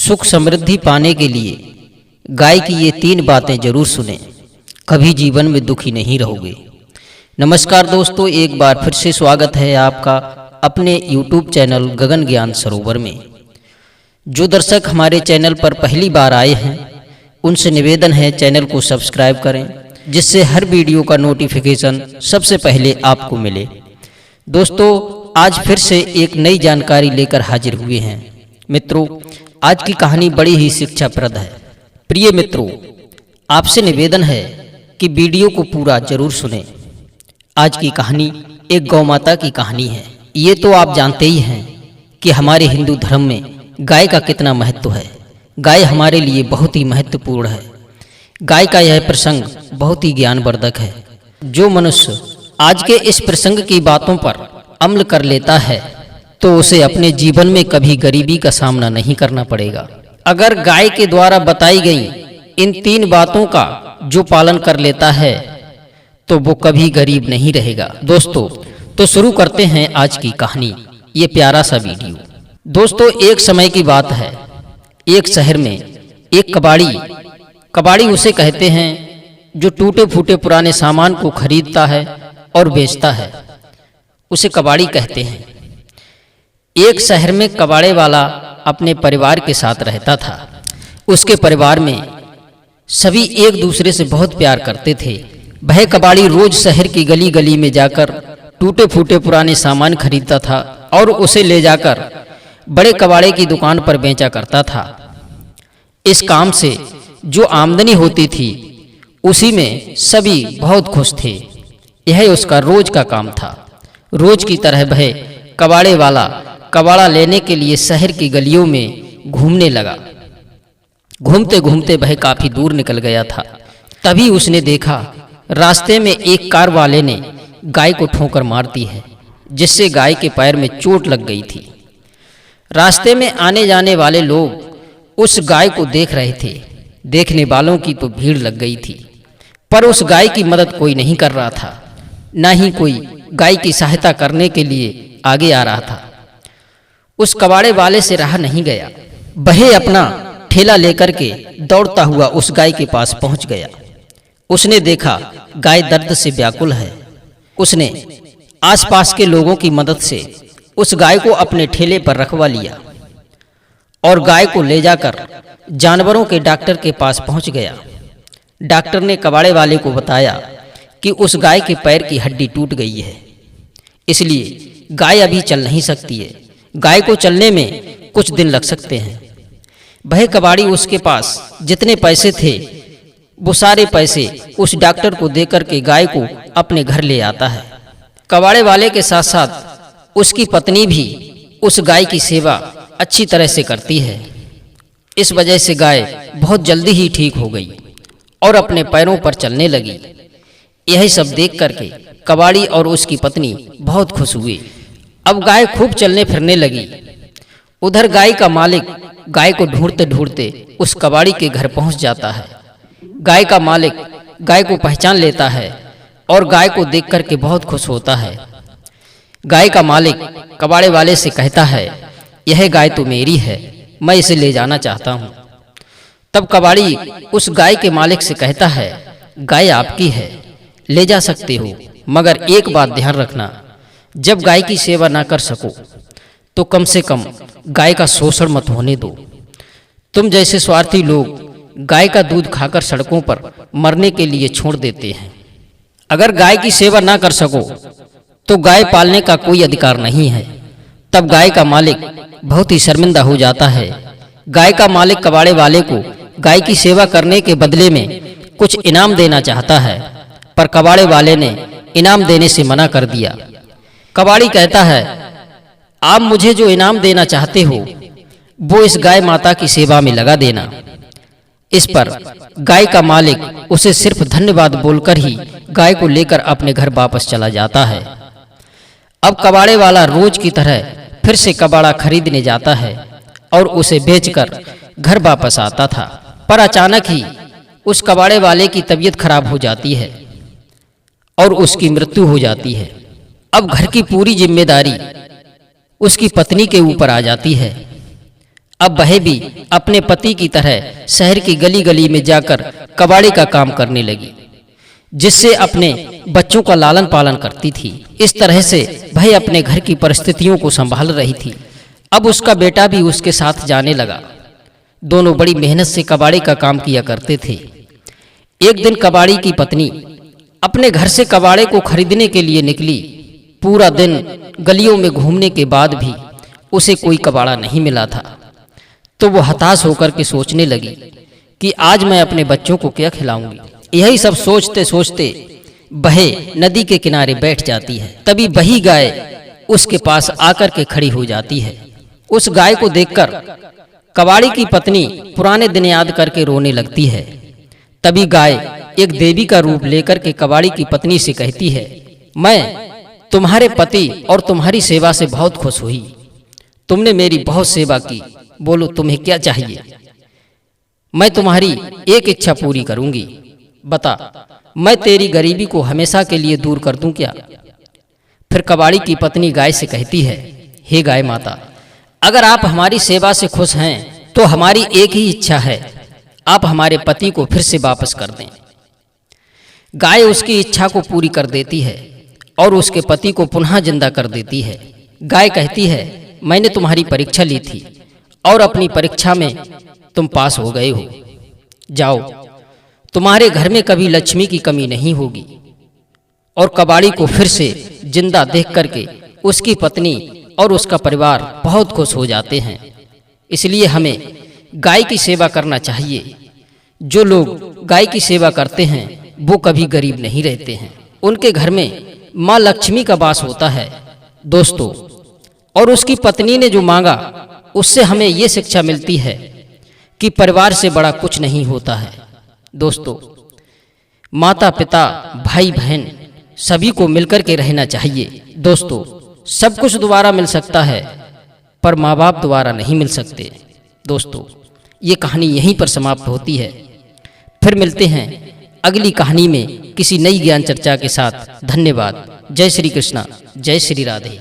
सुख समृद्धि पाने के लिए गाय की ये 3 बातें जरूर सुनें, कभी जीवन में दुखी नहीं रहोगे। नमस्कार दोस्तों, एक बार फिर से स्वागत है आपका अपने YouTube चैनल गगन ज्ञान सरोवर में। जो दर्शक हमारे चैनल पर पहली बार आए हैं उनसे निवेदन है चैनल को सब्सक्राइब करें, जिससे हर वीडियो का नोटिफिकेशन सबसे पहले आपको मिले। दोस्तों, आज फिर से एक नई जानकारी लेकर हाजिर हुए हैं। मित्रों, आज की कहानी बड़ी ही शिक्षाप्रद है। प्रिय मित्रों, आपसे निवेदन है कि वीडियो को पूरा जरूर सुनें। आज की कहानी एक गौ माता की कहानी है। ये तो आप जानते ही हैं कि हमारे हिंदू धर्म में गाय का कितना महत्व है। गाय हमारे लिए बहुत ही महत्वपूर्ण है। गाय का यह प्रसंग बहुत ही ज्ञानवर्धक है। जो मनुष्य आज के इस प्रसंग की बातों पर अमल कर लेता है तो उसे अपने जीवन में कभी गरीबी का सामना नहीं करना पड़ेगा। अगर गाय के द्वारा बताई गई इन 3 बातों का जो पालन कर लेता है तो वो कभी गरीब नहीं रहेगा। दोस्तों, तो शुरू करते हैं आज की कहानी, ये प्यारा सा वीडियो। दोस्तों, एक समय की बात है। एक शहर में एक कबाड़ी उसे कहते हैं जो टूटे फूटे पुराने सामान को खरीदता है और बेचता है, उसे कबाड़ी कहते हैं। एक शहर में कबाड़े वाला अपने परिवार के साथ रहता था। उसके परिवार में सभी एक दूसरे से बहुत प्यार करते थे। वह कबाड़ी रोज शहर की गली गली में जाकर टूटे फूटे पुराने सामान खरीदता था और उसे ले जाकर बड़े कबाड़े की दुकान पर बेचा करता था। इस काम से जो आमदनी होती थी उसी में सभी बहुत खुश थे। यह उसका रोज का काम था। रोज की तरह वह कबाड़े वाला कबाड़ा लेने के लिए शहर की गलियों में घूमने लगा। घूमते घूमते वह काफी दूर निकल गया था। तभी उसने देखा रास्ते में एक कार वाले ने गाय को ठोकर मार दी है, जिससे गाय के पैर में चोट लग गई थी। रास्ते में आने जाने वाले लोग उस गाय को देख रहे थे। देखने वालों की तो भीड़ लग गई थी, पर उस गाय की मदद कोई नहीं कर रहा था, न ही कोई गाय की सहायता करने के लिए आगे आ रहा था। उस कबाड़े वाले से रहा नहीं गया। वह अपना ठेला लेकर के दौड़ता हुआ उस गाय के पास पहुंच गया। उसने देखा गाय दर्द से व्याकुल है। उसने आसपास के लोगों की मदद से उस गाय को अपने ठेले पर रखवा लिया और गाय को ले जाकर जानवरों के डॉक्टर के पास पहुंच गया। डॉक्टर ने कबाड़े वाले को बताया कि उस गाय के पैर की हड्डी टूट गई है, इसलिए गाय अभी चल नहीं सकती है। गाय को चलने में कुछ दिन लग सकते हैं। वह कबाड़ी उसके पास जितने पैसे थे वो सारे पैसे उस डॉक्टर को देकर के गाय को अपने घर ले आता है। कबाड़े वाले के साथ साथ उसकी पत्नी भी उस गाय की सेवा अच्छी तरह से करती है। इस वजह से गाय बहुत जल्दी ही ठीक हो गई और अपने पैरों पर चलने लगी। यही सब देख करके कबाड़ी और उसकी पत्नी बहुत खुश हुए। अब गाय खूब चलने फिरने लगी। उधर गाय का मालिक गाय को ढूंढते ढूंढते उस कबाड़ी के घर पहुंच जाता है। गाय का मालिक गाय को पहचान लेता है और गाय को देख करके बहुत खुश होता है। गाय का मालिक कबाड़े वाले से कहता है, यह गाय तो मेरी है, मैं इसे ले जाना चाहता हूँ। तब कबाड़ी उस गाय के मालिक से कहता है, गाय आपकी है, ले जा सकते हो, मगर एक बात ध्यान रखना, जब गाय की सेवा ना कर सको तो कम से कम गाय का शोषण मत होने दो। तुम जैसे स्वार्थी लोग गाय का दूध खाकर सड़कों पर मरने के लिए छोड़ देते हैं। अगर गाय की सेवा ना कर सको तो गाय पालने का कोई अधिकार नहीं है। तब गाय का मालिक बहुत ही शर्मिंदा हो जाता है। गाय का मालिक कबाड़े वाले को गाय की सेवा करने के बदले में कुछ इनाम देना चाहता है, पर कबाड़े वाले ने इनाम देने से मना कर दिया। कबाड़ी कहता है, आप मुझे जो इनाम देना चाहते हो वो इस गाय माता की सेवा में लगा देना। इस पर गाय का मालिक उसे सिर्फ धन्यवाद बोलकर ही गाय को लेकर अपने घर वापस चला जाता है। अब कबाड़े वाला रोज की तरह फिर से कबाड़ा खरीदने जाता है और उसे बेचकर घर वापस आता था। पर अचानक ही उस कबाड़े वाले की तबीयत खराब हो जाती है और उसकी मृत्यु हो जाती है। अब घर की पूरी जिम्मेदारी उसकी पत्नी के ऊपर आ जाती है। अब वह भी अपने पति की तरह शहर की गली गली में जाकर कबाड़ी का काम करने लगी, जिससे अपने बच्चों का लालन पालन करती थी। इस तरह से वह अपने घर की परिस्थितियों को संभाल रही थी। अब उसका बेटा भी उसके साथ जाने लगा। दोनों बड़ी मेहनत से कबाड़ी का काम किया करते थे। एक दिन कबाड़ी की पत्नी अपने घर से कबाड़े को खरीदने के लिए निकली। पूरा दिन गलियों में घूमने के बाद भी उसे कोई कबाड़ा नहीं मिला था। तो वो हताश होकर के सोचने लगी कि आज मैं अपने बच्चों को क्या खिलाऊंगी। यही सब सोचते सोचते वह नदी के किनारे बैठ जाती है। तभी वही गाय उसके पास आकर के खड़ी हो जाती है। उस गाय को देखकर कबाड़ी की पत्नी पुराने दिन याद करके रोने लगती है। तभी गाय एक देवी का रूप लेकर के कबाड़ी की पत्नी से कहती है, मैं तुम्हारे पति और तुम्हारी सेवा से बहुत खुश हुई। तुमने मेरी बहुत सेवा की, बोलो तुम्हें क्या चाहिए, मैं तुम्हारी एक इच्छा पूरी करूंगी। बता, मैं तेरी गरीबी को हमेशा के लिए दूर कर दूं क्या? फिर कबाड़ी की पत्नी गाय से कहती है, हे गाय माता, अगर आप हमारी सेवा से खुश हैं तो हमारी एक ही इच्छा है, आप हमारे पति को फिर से वापस कर दें। गाय उसकी इच्छा को पूरी कर देती है और उसके पति को पुनः जिंदा कर देती है। गाय कहती है, मैंने तुम्हारी परीक्षा ली थी और अपनी परीक्षा में तुम पास हो गए हो। जाओ, तुम्हारे घर में कभी लक्ष्मी की कमी नहीं होगी। और कबाड़ी को फिर से जिंदा देख करके उसकी पत्नी और उसका परिवार बहुत खुश हो जाते हैं। इसलिए हमें गाय की सेवा करना चाहिए। जो लोग गाय की सेवा करते हैं वो कभी गरीब नहीं रहते हैं, उनके घर में माँ लक्ष्मी का वास होता है। दोस्तों, और उसकी पत्नी ने जो मांगा उससे हमें ये शिक्षा मिलती है कि परिवार से बड़ा कुछ नहीं होता है। दोस्तों, माता पिता भाई बहन सभी को मिलकर के रहना चाहिए। दोस्तों, सब कुछ दोबारा मिल सकता है पर माँ बाप दोबारा नहीं मिल सकते। दोस्तों, ये कहानी यहीं पर समाप्त होती है। फिर मिलते हैं अगली कहानी में किसी नई ज्ञान चर्चा के साथ। धन्यवाद। जय श्री कृष्णा, जय श्री राधे।